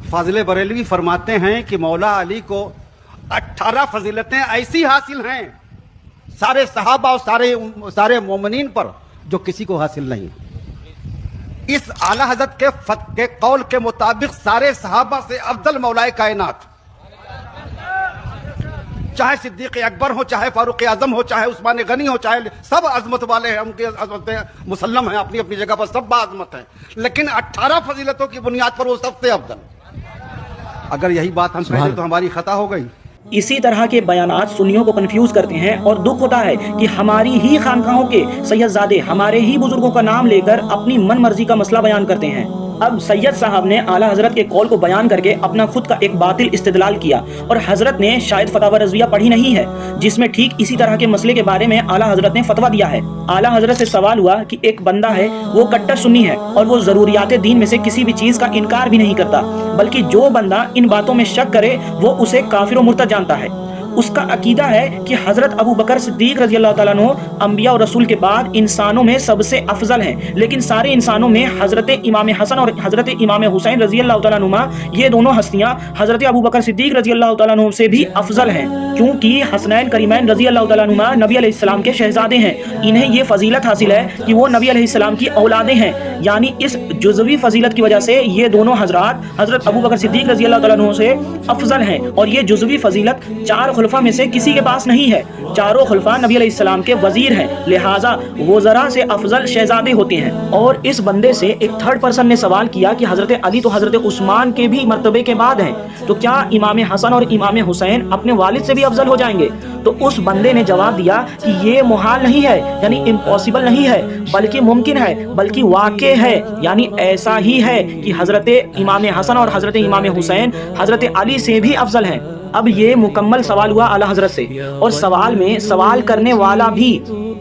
फाजिल बरेलवी फरमाते हैं कि मौला अली को 18 फजीलतें ऐसी हासिल हैं सारे सहाबा और सारे मोमिनीन पर जो किसी को हासिल नहीं। इस आला हजरत के कौल के मुताबिक सारे सहाबा से अफजल मौलाए कायनात, चाहे सिद्दीक अकबर हो, चाहे फारूक आजम हो, चाहे उस्मान गनी हो, चाहे सब अजमत वाले हैं, उनकी अजमत मुसल्लम है, अपनी अपनी जगह पर सब बाज़मत हैं, लेकिन 18 फजीलतों की बुनियाद पर वो सबसे अफजल। अगर यही बात हम कहें तो हमारी खता हो गई। इसी तरह के बयानात सुन्नियों को कंफ्यूज करते हैं और दुख होता है कि हमारी ही खानकाहों के सैयदजादे हमारे ही बुजुर्गों का नाम लेकर अपनी मन मर्जी का मसला बयान करते हैं। अब सैयद साहब ने आला हजरत के कौल को बयान करके अपना खुद का एक बातिल इस्तेदलाल किया और हजरत ने शायद फतवा रज़विया पढ़ी नहीं है जिसमें ठीक इसी तरह के मसले के बारे में आला हजरत ने फतवा दिया है। आला हजरत से सवाल हुआ कि एक बंदा है वो कट्टर सुन्नी है और वो ज़रूरियात दीन में से किसी भी चीज़ का इनकार भी नहीं करता, बल्कि जो बंदा इन बातों में शक करे वो उसे काफिर और मुर्तद जानता है। उसका अकीदा है कि हजरत अबू बकर सिद्दीक रजी अल्लाह ताला अन्हु अंबिया और रसूल के बाद इंसानों में सबसे अफजल हैं, लेकिन सारे इंसानों में हजरत इमाम हसन और हजरत इमाम हुसैन रजी अल्लाह ताला अन्हुमा ये दोनों हस्तियां हजरत अबू बकर सिद्दीक रजी अल्लाह ताला अन्हु से भी अफजल हैं, क्योंकि हसनैन करीमैन रजी अल्लाह ताला अन्हुमा नबी अलैहिस्सलाम के शहजादे हैं। इन्हें ये फजीलत हासिल है कि वो नबी अलैहिस्सलाम की औलादें हैं, यानी इस जुज़वी फजीलत की वजह से ये दोनों हजरात हजरत अबू बकर सिद्दीक रजी अल्लाह ताला अन्हु से अफजल हैं। और ये जुज़वी फजीलत चार खुलफा में से किसी के पास नहीं है। चारों खुलफा नबी अलैहिस्सलाम के वजीर हैं, लिहाजा वो जरा से अफजल शहजादे होते हैं। और इस बंदे से एक थर्ड पर्सन ने सवाल किया कि हजरत अली तो हजरत उस्मान के भी मर्तबे के बाद हैं, तो क्या इमाम हसन और इमाम हुसैन अपने वालिद से भी अफजल हो जाएंगे? तो उस बंदे ने जवाब दिया कि ये मुहाल नहीं है, यानी इम्पॉसिबल नहीं है, बल्कि मुमकिन है, बल्कि वाक़े है, यानी ऐसा ही है कि हजरत इमाम हसन और हजरत इमाम हुसैन हजरत अली से भी अफजल हैं। अब ये मुकम्मल सवाल हुआ आला हजरत से, और सवाल में सवाल करने वाला भी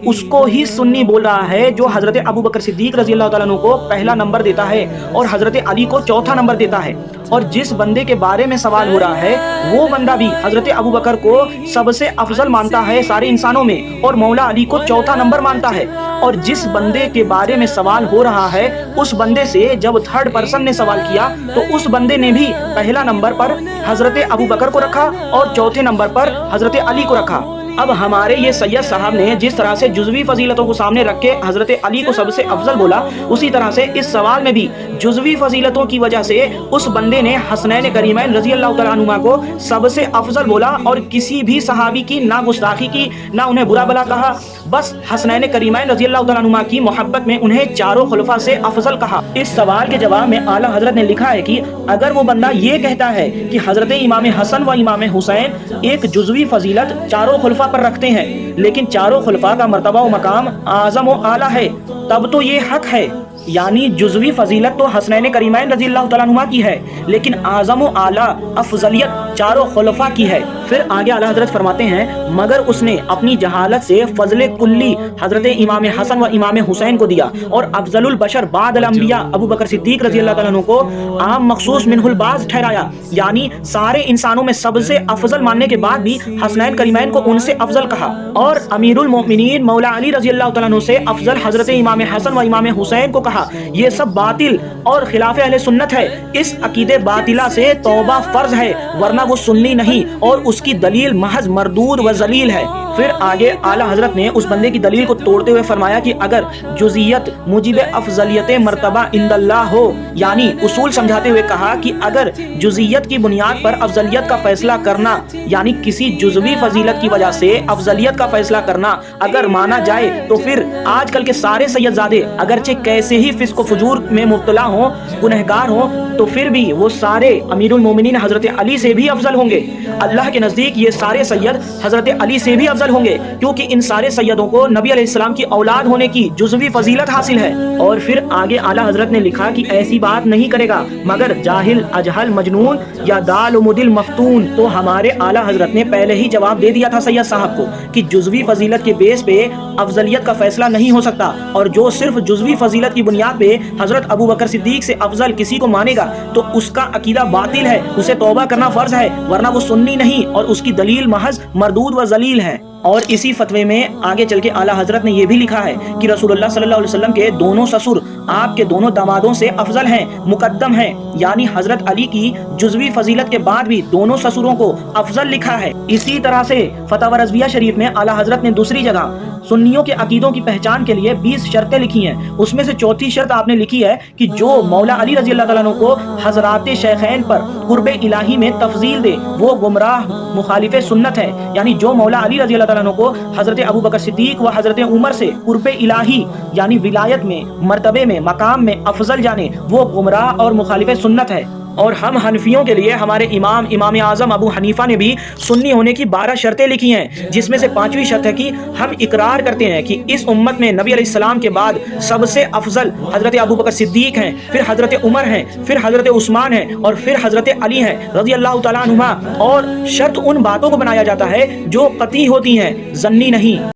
उसको ही सुन्नी बोल रहा है जो हजरत अबू बकर सिद्दीक रजी अल्लाह ताला अन्हु को पहला नंबर देता है और हजरत अली को चौथा नंबर देता है। और जिस बंदे के बारे में सवाल हो रहा है वो बंदा भी हजरत अबू बकर को सबसे अफजल मानता है सारे इंसानों में और मौला अली को चौथा नंबर मानता है। और जिस बंदे के बारे में सवाल हो रहा है उस बंदे से जब थर्ड पर्सन ने सवाल किया तो उस बंदे ने भी पहला नंबर पर हजरत अबू बकर को रखा और चौथे नंबर पर हजरत अली को रखा। अब हमारे ये सैयद साहब ने जिस तरह से जुज़वी फजीलतों को सामने रख के हजरत अली को सबसे अफजल बोला, उसी तरह से इस सवाल में भी जुज़वी फजीलतों की वजह से उस बंदे ने हसनैन करीमैन रजी अल्लाह तआला अन्हुमा को सबसे अफजल बोला और किसी भी सहाबी की ना गुस्ताखी की, ना उन्हें बुरा भला कहा, बस हसनैन करीमैन रजी अल्लाह तआला अन्हुमा की मोहब्बत में उन्हें चारों खुलफा से अफजल कहा। इस सवाल के जवाब में आला हजरत ने लिखा है कि अगर वो बंदा ये कहता है कि हजरत इमाम हसन व इमाम हुसैन एक जुज़वी फजीलत चारों खुलफा पर रखते हैं, लेकिन चारों खुलफा का मर्तबा व मकाम आज़म व आला है, तब तो ये हक है, यानी जुज़वी फजीलत तो हसनैन करीमैन रजी अल्लाह तआला अन्हुमा की है, लेकिन आज़म व आला अफजलियत चारों खुलफा की है। फिर आगे आला हजरत फरमाते हैं मगर उसने अपनी जहालत से फजले कुल्ली हजरत इमाम हसन व इमाम हुसैन को दिया और अफजलुल बशर बादल अंबिया अबू बकर सिद्दीक रजी अल्लाह तआला अन्हु को आम मखसूस मिनहुल बाज़ ठहराया, यानी सारे इंसानों में सबसे अफजल मानने के बाद भी हसनैन करीमैन को उनसे अफजल कहा। और अमीरुल मोमिनीन मौला अली रजी अल्लाह तआला अन्हु से अफजल हजरत इमाम हसन व इमाम हुसैन को कहा। ये सब बातिल और खिलाफ अहले सुन्नत है। इस अकीदे बातिला से तौबा फर्ज है, वरना वो सुन्नी नहीं और उसकी दलील महज मरदूद व जलील है। फिर आगे आला हजरत ने उस बंदे की दलील को तोड़ते हुए फरमाया कि अगर जुज़ियत मुजिब अफजलियत मर्तबा इंदल्लाह हो, यानी उसूल समझाते हुए कहा कि अगर जुज़ियत की बुनियाद पर अफजलियत का फैसला करना, यानी किसी जुज़वी फजीलत की वजह से अफजलियत का फैसला करना अगर माना जाए तो फिर आजकल के सारे सैयदजादे अगरचे कैसे ही फिस्क व फुजूर में मुब्तला हो, गुनहगार हो, तो फिर भी वो सारे अमीरुल मोमिनीन हजरत अली से भी अफजल होंगे। अल्लाह के नज़दीक ये सारे सैयद हजरत अली से भी अफजल होंगे, क्योंकि इन सारे सैयदों को नबी अलैहिस्सलाम की औलाद होने की जुज़वी फजीलत हासिल है। और फिर आगे आला हजरत ने लिखा कि ऐसी बात नहीं करेगा मगर जाहिल अजहल मजनून या दाल मुदिल मफ्तून। तो हमारे आला हजरत ने पहले ही जवाब दे दिया था सैयद साहब को कि जुज़वी फजीलत के बेस पे अफजलियत का फैसला नहीं हो सकता, और जो सिर्फ जुज़वी फजीलत की बुनियाद पे हजरत अबू बकर सिद्दीक से अफजल किसी को मानेगा तो उसका अकीदा बातिल है, उसे तौबा करना फर्ज है, वरना वो सुन्नी नहीं और उसकी दलील महज मरदूद व जलील है। और इसी फतवे में आगे चल के आला हजरत ने यह भी लिखा है कि रसूलुल्लाह सल्लल्लाहु अलैहि वसल्लम के दोनों ससुर آپ کے دونوں دامادوں سے افضل ہیں، مقدم ہیں، یعنی حضرت علی کی جزوی فضیلت کے بعد بھی دونوں سسروں کو افضل لکھا ہے۔ اسی طرح سے فتاوی رضویہ شریف میں اعلیٰ حضرت نے دوسری جگہ سنیوں کے عقیدوں کی پہچان کے لیے 20 شرطیں لکھی ہیں۔ اس میں سے چوتھی شرط آپ نے لکھی ہے کہ جو مولا علی رضی اللہ تعالیٰ عنہ کو حضرات شیخین پر قرب الہی میں تفضیل دے وہ گمراہ مخالف سنت ہے، یعنی جو مولا علی رضی اللہ تعالیٰ عنہ کو حضرت ابوبکر صدیق و حضرت عمر سے قرب الہی یعنی ولایت میں، مرتبے میں، مقام میں افضل جانے وہ گمراہ اور مخالف سنت ہے۔ اور ہم حنفیوں کے لیے ہمارے امام اعظم ابو حنیفہ نے بھی سنی ہونے کی 12 شرطیں لکھی ہیں، جس میں سے 5ویں شرط ہے کہ ہم اقرار کرتے ہیں کہ اس امت میں نبی علیہ السلام کے بعد سب سے افضل حضرت ابوبکر صدیق ہیں، پھر حضرت عمر ہیں، پھر حضرت عثمان ہیں اور پھر حضرت علی ہیں رضی اللہ تعالیٰ عنہما۔ اور شرط ان باتوں کو بنایا جاتا ہے جو قطعی ہوتی ہیں، ظنی نہیں۔